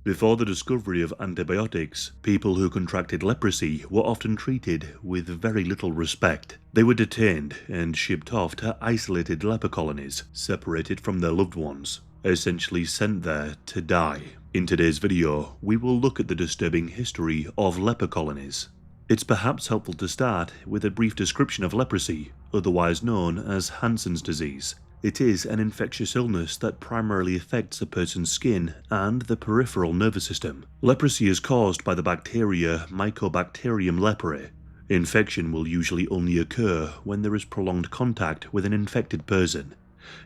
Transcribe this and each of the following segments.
Before the discovery of antibiotics, people who contracted leprosy were often treated with very little respect. They were detained and shipped off to isolated leper colonies, separated from their loved ones, essentially sent there to die. In today's video, we will look at the disturbing history of leper colonies. It's perhaps helpful to start with a brief description of leprosy, otherwise known as Hansen's disease. It is an infectious illness that primarily affects a person's skin and the peripheral nervous system. Leprosy is caused by the bacteria Mycobacterium leprae. Infection will usually only occur when there is prolonged contact with an infected person.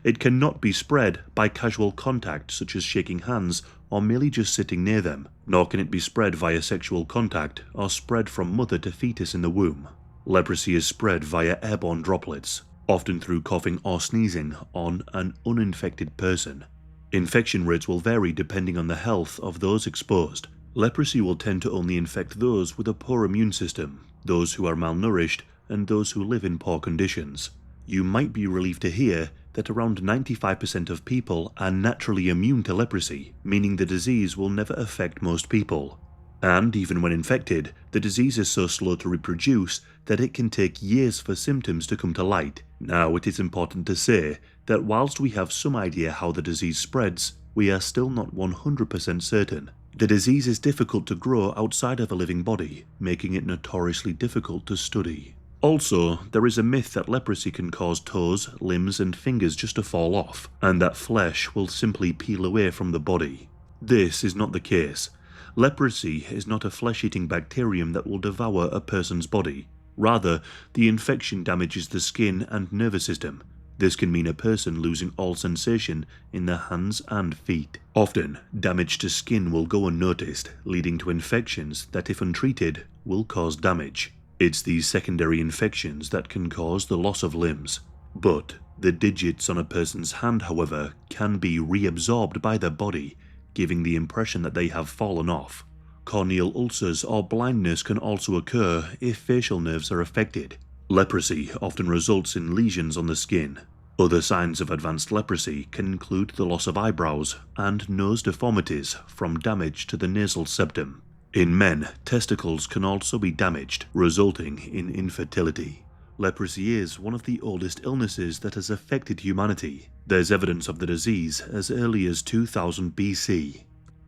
It cannot be spread by casual contact such as shaking hands or merely just sitting near them, nor can it be spread via sexual contact or spread from mother to fetus in the womb. Leprosy is spread via airborne droplets, often through coughing or sneezing on an uninfected person. Infection rates will vary depending on the health of those exposed. Leprosy will tend to only infect those with a poor immune system, those who are malnourished, and those who live in poor conditions. You might be relieved to hear that around 95% of people are naturally immune to leprosy, meaning the disease will never affect most people. And even when infected, the disease is so slow to reproduce that it can take years for symptoms to come to light. Now, it is important to say that whilst we have some idea how the disease spreads, we are still not 100% certain. The disease is difficult to grow outside of a living body, making it notoriously difficult to study. Also, there is a myth that leprosy can cause toes, limbs, and fingers just to fall off, and that flesh will simply peel away from the body. This is not the case. Leprosy is not a flesh-eating bacterium that will devour a person's body. Rather, the infection damages the skin and nervous system. This can mean a person losing all sensation in their hands and feet. Often, damage to skin will go unnoticed, leading to infections that, if untreated, will cause damage. It's these secondary infections that can cause the loss of limbs. But the digits on a person's hand, however, can be reabsorbed by their body, giving the impression that they have fallen off. Corneal ulcers or blindness can also occur if facial nerves are affected. Leprosy often results in lesions on the skin. Other signs of advanced leprosy can include the loss of eyebrows and nose deformities from damage to the nasal septum. In men, testicles can also be damaged, resulting in infertility. Leprosy is one of the oldest illnesses that has affected humanity. There's evidence of the disease as early as 2000 BC.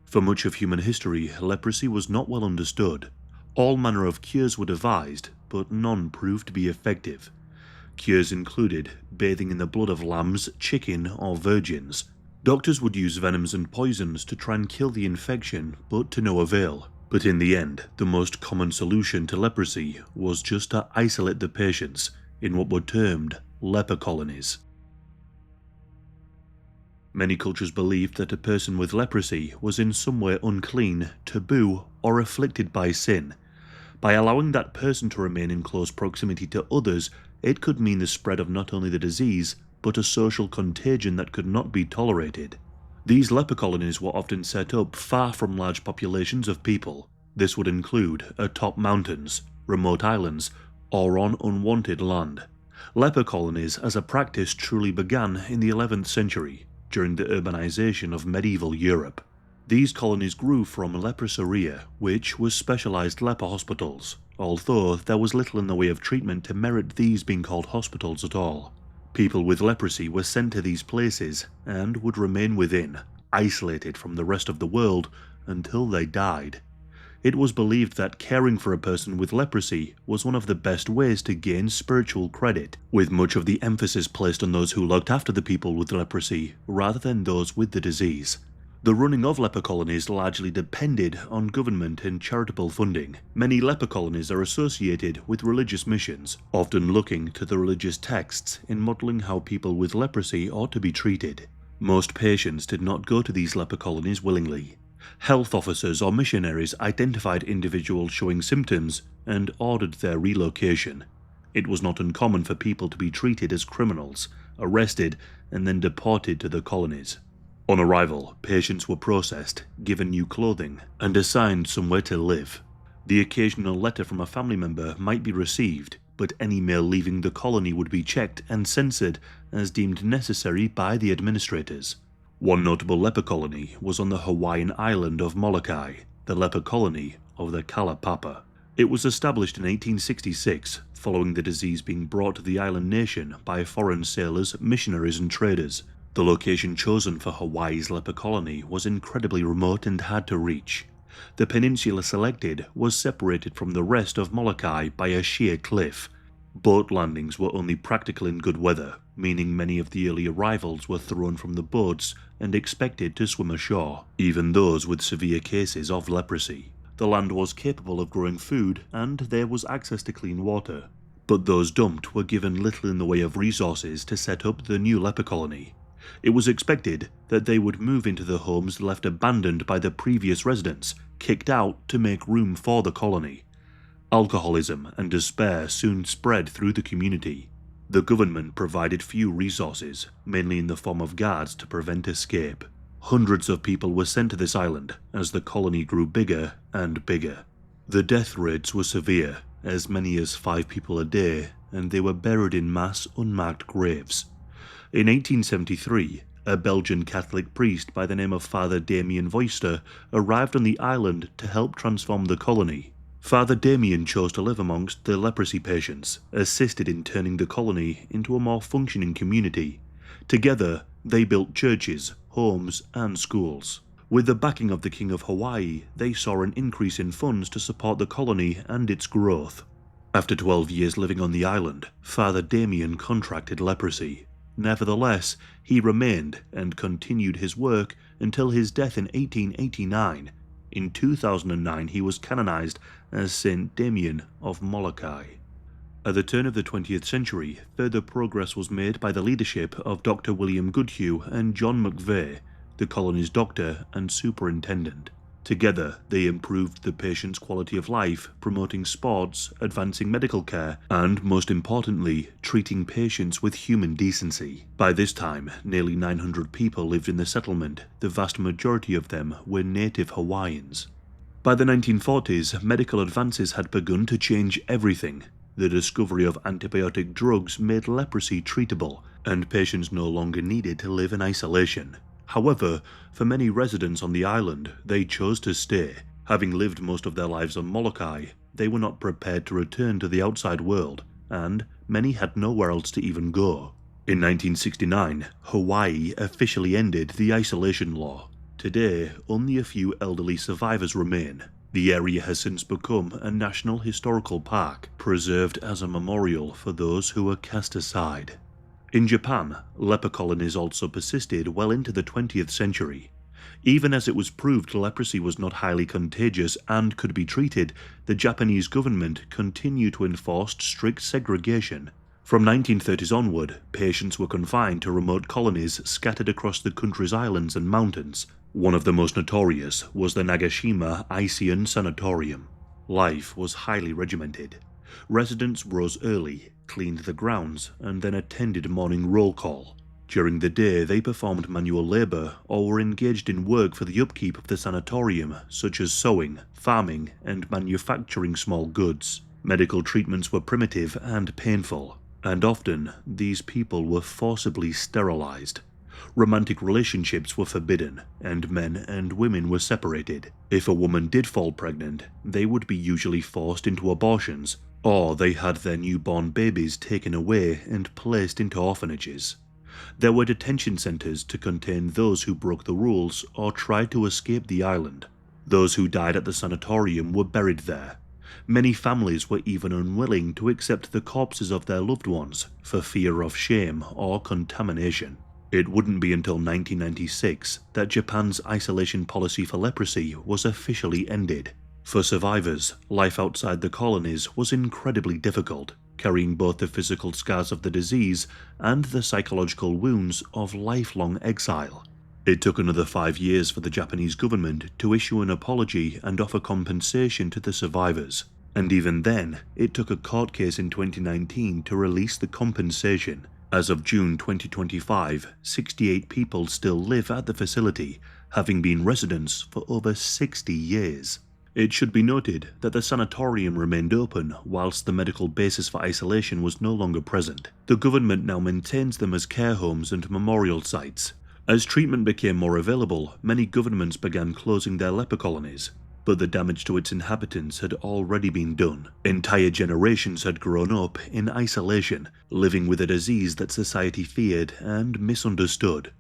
For much of human history, leprosy was not well understood. All manner of cures were devised, but none proved to be effective. Cures included bathing in the blood of lambs, chicken, or virgins. Doctors would use venoms and poisons to try and kill the infection, but to no avail. But in the end, the most common solution to leprosy was just to isolate the patients in what were termed leper colonies. Many cultures believed that a person with leprosy was in some way unclean, taboo, or afflicted by sin. By allowing that person to remain in close proximity to others, it could mean the spread of not only the disease, but a social contagion that could not be tolerated. These leper colonies were often set up far from large populations of people. This would include atop mountains, remote islands, or on unwanted land. Leper colonies as a practice truly began in the 11th century, during the urbanization of medieval Europe. These colonies grew from leprosaria, which was specialized leper hospitals, although there was little in the way of treatment to merit these being called hospitals at all. People with leprosy were sent to these places and would remain within, isolated from the rest of the world until they died. It was believed that caring for a person with leprosy was one of the best ways to gain spiritual credit, with much of the emphasis placed on those who looked after the people with leprosy rather than those with the disease. The running of leper colonies largely depended on government and charitable funding. Many leper colonies are associated with religious missions, often looking to the religious texts in modeling how people with leprosy ought to be treated. Most patients did not go to these leper colonies willingly. Health officers or missionaries identified individuals showing symptoms and ordered their relocation. It was not uncommon for people to be treated as criminals, arrested, and then deported to the colonies. On arrival, patients were processed, given new clothing, and assigned somewhere to live. The occasional letter from a family member might be received, but any mail leaving the colony would be checked and censored as deemed necessary by the administrators. One notable leper colony was on the Hawaiian island of Molokai, the leper colony of the Kalaupapa. It was established in 1866, following the disease being brought to the island nation by foreign sailors, missionaries and traders. The location chosen for Hawaii's leper colony was incredibly remote and hard to reach. The peninsula selected was separated from the rest of Molokai by a sheer cliff. Boat landings were only practical in good weather, meaning many of the early arrivals were thrown from the boats and expected to swim ashore, even those with severe cases of leprosy. The land was capable of growing food and there was access to clean water, but those dumped were given little in the way of resources to set up the new leper colony. It was expected that they would move into the homes left abandoned by the previous residents, kicked out to make room for the colony. Alcoholism and despair soon spread through the community. The government provided few resources, mainly in the form of guards to prevent escape. Hundreds of people were sent to this island as the colony grew bigger and bigger. The death rates were severe, as many as 5 people a day, and they were buried in mass unmarked graves. In 1873, a Belgian Catholic priest by the name of Father Damien Voister arrived on the island to help transform the colony. Father Damien chose to live amongst the leprosy patients, assisted in turning the colony into a more functioning community. Together, they built churches, homes, and schools. With the backing of the King of Hawaii, they saw an increase in funds to support the colony and its growth. After 12 years living on the island, Father Damien contracted leprosy. Nevertheless, he remained and continued his work until his death in 1889. In 2009, he was canonized as Saint Damien of Molokai. At the turn of the 20th century, further progress was made by the leadership of Dr. William Goodhue and John McVeigh, the colony's doctor and superintendent. Together, they improved the patient's quality of life, promoting sports, advancing medical care, and, most importantly, treating patients with human decency. By this time, nearly 900 people lived in the settlement, the vast majority of them were native Hawaiians. By the 1940s, medical advances had begun to change everything. The discovery of antibiotic drugs made leprosy treatable, and patients no longer needed to live in isolation. However, for many residents on the island, they chose to stay. Having lived most of their lives on Molokai, they were not prepared to return to the outside world, and many had nowhere else to even go. In 1969, Hawaii officially ended the isolation law. Today, only a few elderly survivors remain. The area has since become a National Historical Park, preserved as a memorial for those who were cast aside. In Japan, leper colonies also persisted well into the 20th century. Even as it was proved leprosy was not highly contagious and could be treated, the Japanese government continued to enforce strict segregation. From 1930s onward, patients were confined to remote colonies scattered across the country's islands and mountains. One of the most notorious was the Nagashima Isian Sanatorium. Life was highly regimented. Residents rose early, cleaned the grounds, and then attended morning roll call. During the day, they performed manual labor or were engaged in work for the upkeep of the sanatorium, such as sewing, farming, and manufacturing small goods. Medical treatments were primitive and painful, and often these people were forcibly sterilized. Romantic relationships were forbidden, and men and women were separated. If a woman did fall pregnant, they would be usually forced into abortions, or they had their newborn babies taken away and placed into orphanages. There were detention centers to contain those who broke the rules or tried to escape the island. Those who died at the sanatorium were buried there. Many families were even unwilling to accept the corpses of their loved ones for fear of shame or contamination. It wouldn't be until 1996 that Japan's isolation policy for leprosy was officially ended. For survivors, life outside the colonies was incredibly difficult, carrying both the physical scars of the disease and the psychological wounds of lifelong exile. It took another 5 years for the Japanese government to issue an apology and offer compensation to the survivors. And even then, it took a court case in 2019 to release the compensation. As of June 2025, 68 people still live at the facility, having been residents for over 60 years. It should be noted that the sanatorium remained open whilst the medical basis for isolation was no longer present. The government now maintains them as care homes and memorial sites. As treatment became more available, many governments began closing their leper colonies. But the damage to its inhabitants had already been done. Entire generations had grown up in isolation, living with a disease that society feared and misunderstood.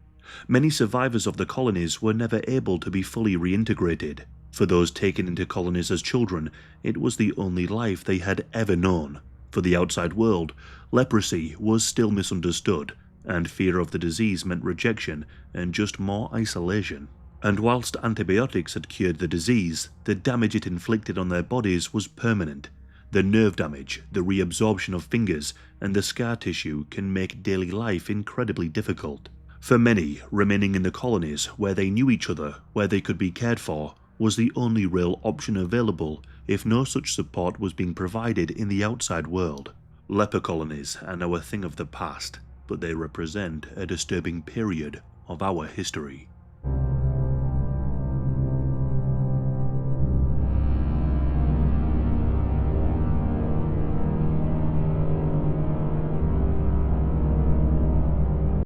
Many survivors of the colonies were never able to be fully reintegrated. For those taken into colonies as children, it was the only life they had ever known. For the outside world, leprosy was still misunderstood, and fear of the disease meant rejection and just more isolation. And whilst antibiotics had cured the disease, the damage it inflicted on their bodies was permanent. The nerve damage, the reabsorption of fingers, and the scar tissue can make daily life incredibly difficult. For many, remaining in the colonies where they knew each other, where they could be cared for, was the only real option available if no such support was being provided in the outside world. Leper colonies are now a thing of the past, but they represent a disturbing period of our history.